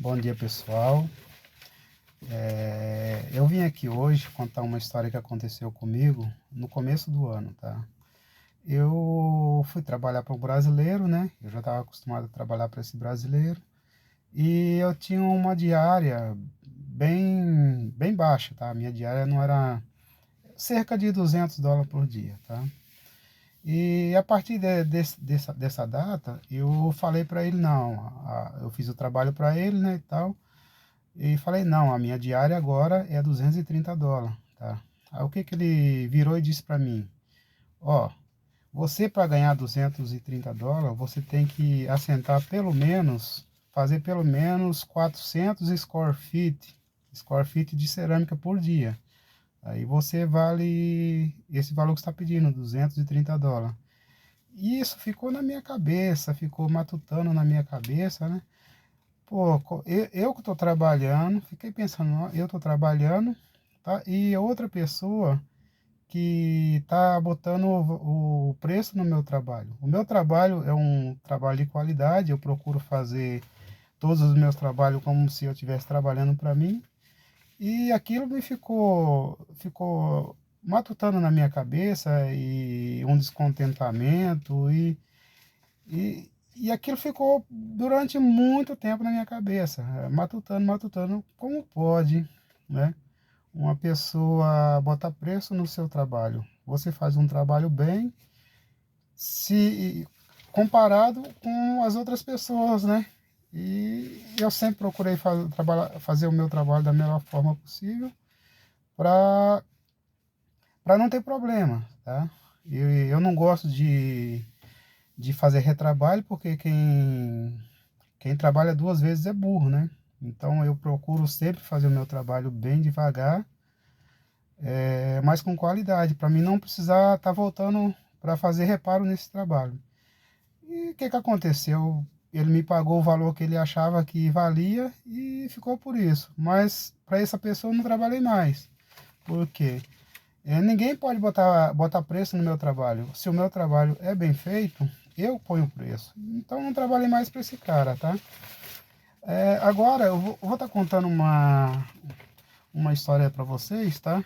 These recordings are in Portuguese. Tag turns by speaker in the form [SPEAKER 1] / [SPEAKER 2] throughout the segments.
[SPEAKER 1] Bom dia, pessoal. Eu vim aqui hoje contar uma história que aconteceu comigo no começo do ano, tá? Eu fui trabalhar para um brasileiro, né? Eu já estava acostumado a trabalhar para esse brasileiro e eu tinha uma diária bem baixa, tá? A minha diária não era cerca de US$ 200 por dia, tá? E a partir dessa data, eu falei para ele, não, eu fiz o trabalho para ele, né, e tal. E falei, não, a minha diária agora é US$ 230, tá? Aí o que que ele virou e disse para mim? Ó, você para ganhar US$ 230, você tem que assentar pelo menos, fazer pelo menos 400 square feet de cerâmica por dia. Aí você vale esse valor que está pedindo, US$ 230. E isso ficou na minha cabeça, ficou matutando na minha cabeça, né? Pô, eu que estou trabalhando, fiquei pensando, ó, eu estou trabalhando, tá? E outra pessoa que está botando o preço no meu trabalho. O meu trabalho é um trabalho de qualidade, eu procuro fazer todos os meus trabalhos como se eu estivesse trabalhando para mim. E aquilo ficou matutando na minha cabeça e um descontentamento e aquilo ficou durante muito tempo na minha cabeça, matutando, como pode, né? Uma pessoa botar preço no seu trabalho. Você faz um trabalho bem, se comparado com as outras pessoas, né? E eu sempre procurei fazer o meu trabalho da melhor forma possível para não ter problema, tá? Eu não gosto de fazer retrabalho, porque quem trabalha duas vezes é burro, né? Então eu procuro sempre fazer o meu trabalho bem devagar, mas com qualidade, para mim não precisar estar voltando para fazer reparo nesse trabalho. E o que que aconteceu? Ele me pagou o valor que ele achava que valia e ficou por isso. Mas para essa pessoa eu não trabalhei mais. Por quê? Ninguém pode botar preço no meu trabalho. Se o meu trabalho é bem feito, eu ponho o preço. Então não trabalhei mais para esse cara, tá? Agora eu vou estar contando uma história para vocês, tá?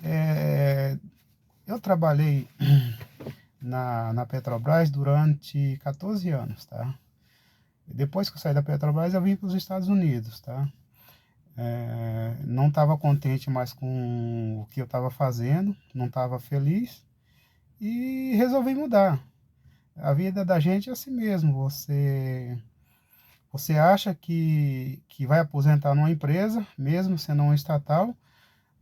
[SPEAKER 1] É, eu trabalhei na Petrobras durante 14 anos, tá? Depois que eu saí da Petrobras, eu vim para os Estados Unidos, tá? Não estava contente mais com o que eu estava fazendo, não estava feliz e resolvi mudar. A vida da gente é assim mesmo. Você acha que vai aposentar numa empresa, mesmo sendo uma estatal,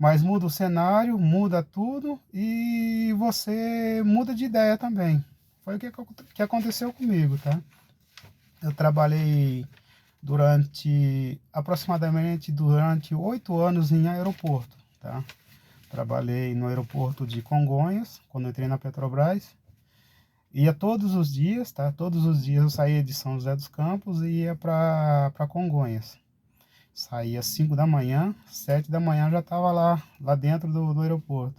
[SPEAKER 1] mas muda o cenário, muda tudo e você muda de ideia também. Foi o que aconteceu comigo, tá? Eu trabalhei aproximadamente durante 8 anos em aeroporto, tá? Trabalhei no aeroporto de Congonhas, quando entrei na Petrobras. Ia todos os dias, tá? Todos os dias eu saía de São José dos Campos e ia para Congonhas. Saía às 5 da manhã, 7 da manhã já estava lá dentro do aeroporto.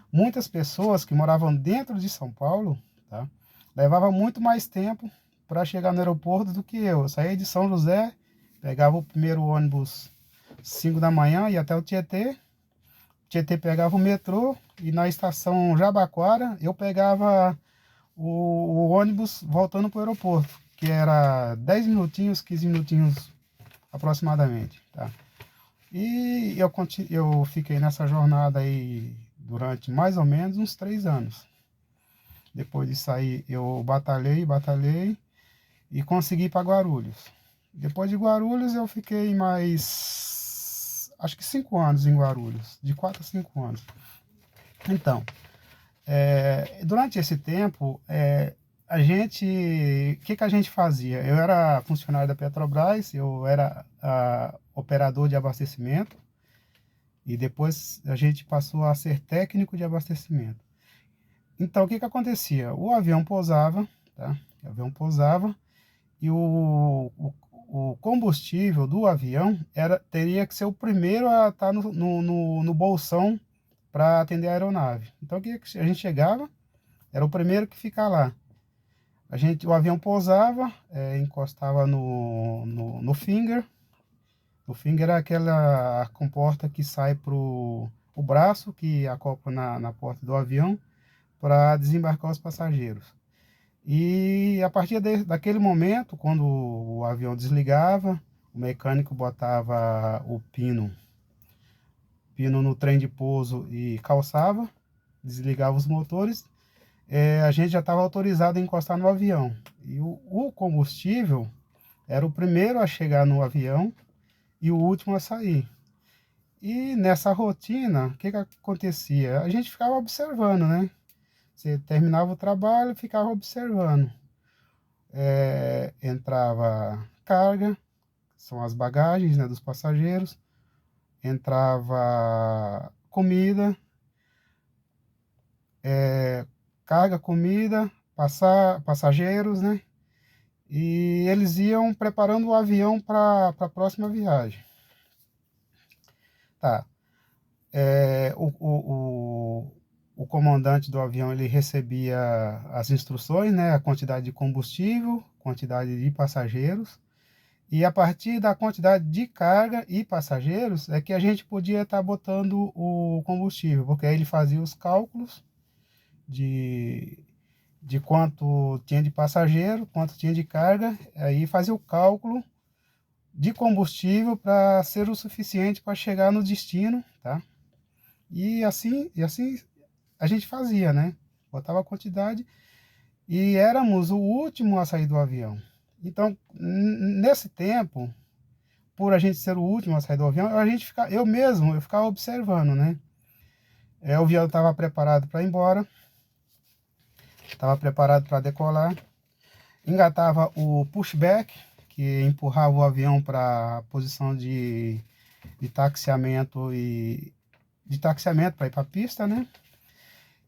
[SPEAKER 1] Muitas pessoas que moravam dentro de São Paulo, tá? Levava muito mais tempo para chegar no aeroporto do que eu. Eu saía de São José, pegava o primeiro ônibus 5 da manhã, ia até o Tietê. Tietê pegava o metrô e na estação Jabaquara eu pegava o ônibus voltando para o aeroporto, que era 10 minutinhos, 15 minutinhos aproximadamente, tá? E eu fiquei nessa jornada aí durante mais ou menos uns 3 anos. Depois de sair, eu batalhei e consegui ir para Guarulhos. Depois de Guarulhos, eu fiquei mais, acho que 5 anos em Guarulhos, de 4 a 5 anos. Então, durante esse tempo, o que que a gente fazia? Eu era funcionário da Petrobras, eu era operador de abastecimento e depois a gente passou a ser técnico de abastecimento. Então, o que que acontecia? O avião pousava, tá? O avião pousava e o combustível do avião teria que ser o primeiro a estar no bolsão para atender a aeronave. Então, o que que a gente chegava? Era o primeiro que ficar lá. o avião pousava, encostava no finger. O finger é aquela comporta que sai o braço que acopla na porta do avião para desembarcar os passageiros. E a partir daquele momento, quando o avião desligava, o mecânico botava o pino no trem de pouso e calçava, desligava os motores, a gente já estava autorizado a encostar no avião. E o combustível era o primeiro a chegar no avião e o último a sair. E nessa rotina, o que acontecia? A gente ficava observando, né? Você terminava o trabalho e ficava observando. Entrava carga, são as bagagens, né, dos passageiros. Entrava comida, carga, comida, passageiros, né? E eles iam preparando o avião para a próxima viagem. Tá. O comandante do avião ele recebia as instruções, né? A quantidade de combustível, quantidade de passageiros. E a partir da quantidade de carga e passageiros é que a gente podia estar botando o combustível, porque aí ele fazia os cálculos de quanto tinha de passageiro, quanto tinha de carga, aí fazia o cálculo de combustível para ser o suficiente para chegar no destino, tá? E assim a gente fazia, né? Botava a quantidade e éramos o último a sair do avião. Então, nesse tempo, por a gente ser o último a sair do avião, eu ficava observando, né? O avião estava preparado para ir embora, estava preparado para decolar, engatava o pushback, que empurrava o avião para a posição de taxiamento para ir para a pista, né?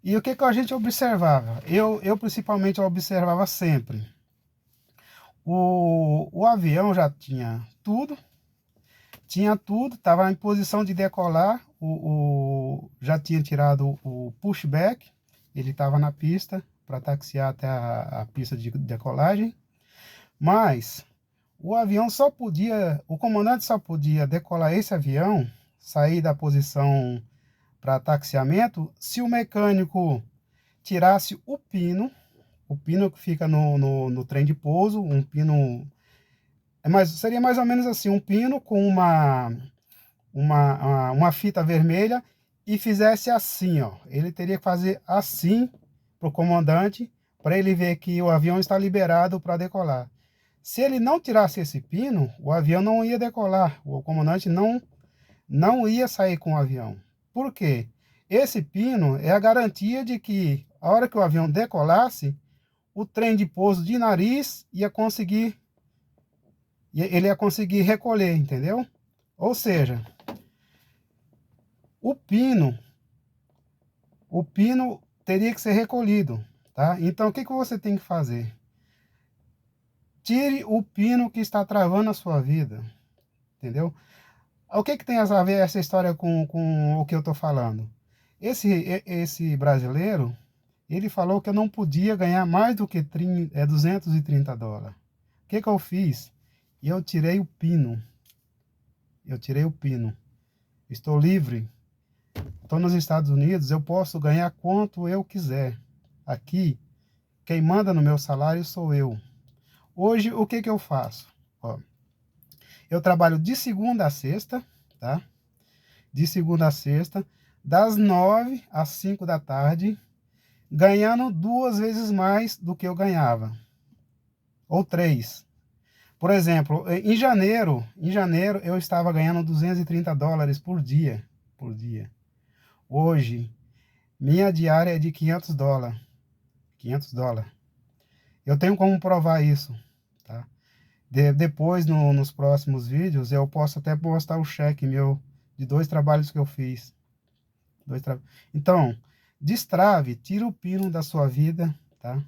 [SPEAKER 1] E o que a gente observava? Eu principalmente observava sempre. O avião já tinha tudo, estava em posição de decolar, já tinha tirado o pushback, ele estava na pista para taxiar até a pista de decolagem, mas o comandante só podia decolar esse avião, sair da posição para taxiamento, se o mecânico tirasse o pino que fica no trem de pouso, um pino, seria mais ou menos assim, um pino com uma fita vermelha e fizesse assim, ó. Ele teria que fazer assim para o comandante, para ele ver que o avião está liberado para decolar. Se ele não tirasse esse pino, o avião não ia decolar, o comandante não ia sair com o avião. Por quê? Esse pino é a garantia de que a hora que o avião decolasse, o trem de pouso de nariz ele ia conseguir recolher, entendeu? Ou seja, o pino teria que ser recolhido, tá? Então o que você tem que fazer? Tire o pino que está travando a sua vida, entendeu? O que tem a ver essa história com o que eu estou falando? Esse brasileiro, ele falou que eu não podia ganhar mais do que $230. O que eu fiz? Eu tirei o pino. Eu tirei o pino. Estou livre. Estou nos Estados Unidos, eu posso ganhar quanto eu quiser. Aqui, quem manda no meu salário sou eu. Hoje, o que eu faço? Ó, eu trabalho de segunda a sexta, tá? De segunda a sexta, das 9 às 5 da tarde, ganhando 2 vezes mais do que eu ganhava. Ou 3. Por exemplo, em janeiro eu estava ganhando $230 por dia. Por dia. Hoje, minha diária é de $500. $500. Eu tenho como provar isso, tá? Depois, nos próximos vídeos, eu posso até postar o cheque meu de 2 trabalhos que eu fiz. Então, destrave, tira o pino da sua vida, tá?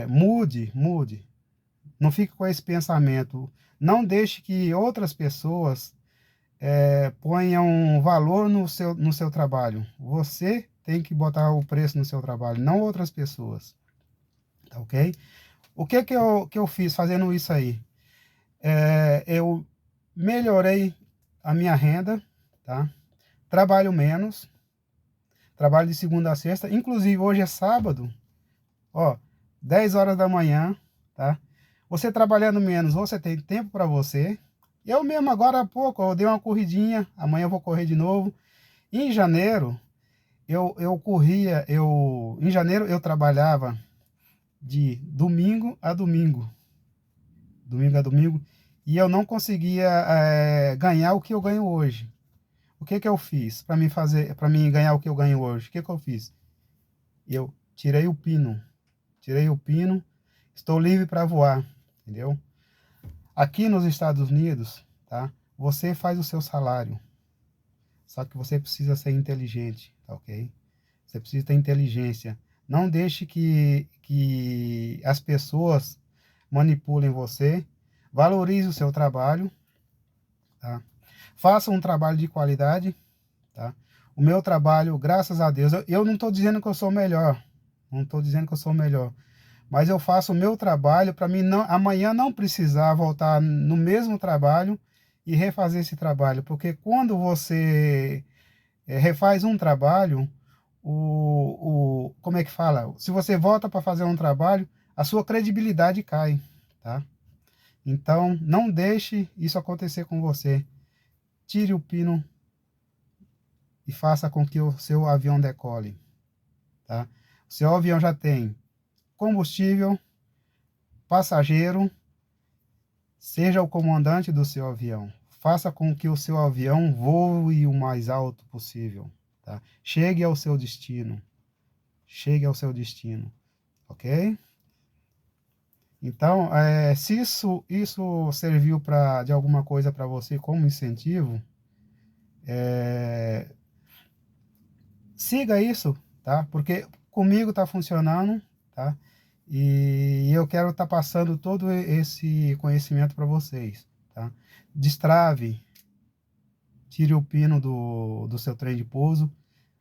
[SPEAKER 1] Mude. Não fique com esse pensamento. Não deixe que outras pessoas ponham valor no seu trabalho. Você tem que botar o preço no seu trabalho, não outras pessoas. tá ok? O que eu fiz fazendo isso aí? Eu melhorei a minha renda, tá? Trabalho menos, trabalho de segunda a sexta, inclusive hoje é sábado, ó, 10 horas da manhã, tá? Você trabalhando menos, você tem tempo para você. Eu mesmo agora há pouco, eu dei uma corridinha, amanhã eu vou correr de novo. Em janeiro, em janeiro eu trabalhava de domingo a domingo, e eu não conseguia ganhar o que eu ganho hoje. O que que eu fiz para mim ganhar o que eu ganho hoje? O que que eu fiz? Eu tirei o pino, estou livre para voar, entendeu? Aqui nos Estados Unidos, tá? Você faz o seu salário, só que você precisa ser inteligente, tá ok? Você precisa ter inteligência. Não deixe que as pessoas manipulem você. Valorize o seu trabalho, tá? Faça um trabalho de qualidade, tá? O meu trabalho, graças a Deus, eu não estou dizendo que eu sou melhor, não estou dizendo que eu sou melhor, mas eu faço o meu trabalho para mim não, amanhã não precisar voltar no mesmo trabalho e refazer esse trabalho, porque quando você refaz um trabalho, como é que fala? Se você volta para fazer um trabalho, a sua credibilidade cai, tá? Então, não deixe isso acontecer com você. Tire o pino e faça com que o seu avião decole, tá? O seu avião já tem combustível, passageiro, seja o comandante do seu avião. Faça com que o seu avião voe o mais alto possível, tá? Chegue ao seu destino. Chegue ao seu destino, ok? Então, se isso serviu de alguma coisa para você como incentivo, é, siga isso, tá? Porque comigo está funcionando, tá? E eu quero estar passando todo esse conhecimento para vocês, tá? Destrave, tire o pino do seu trem de pouso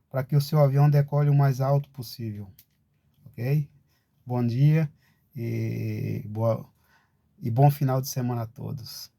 [SPEAKER 1] para que o seu avião decole o mais alto possível, ok? Bom dia e bom final de semana a todos.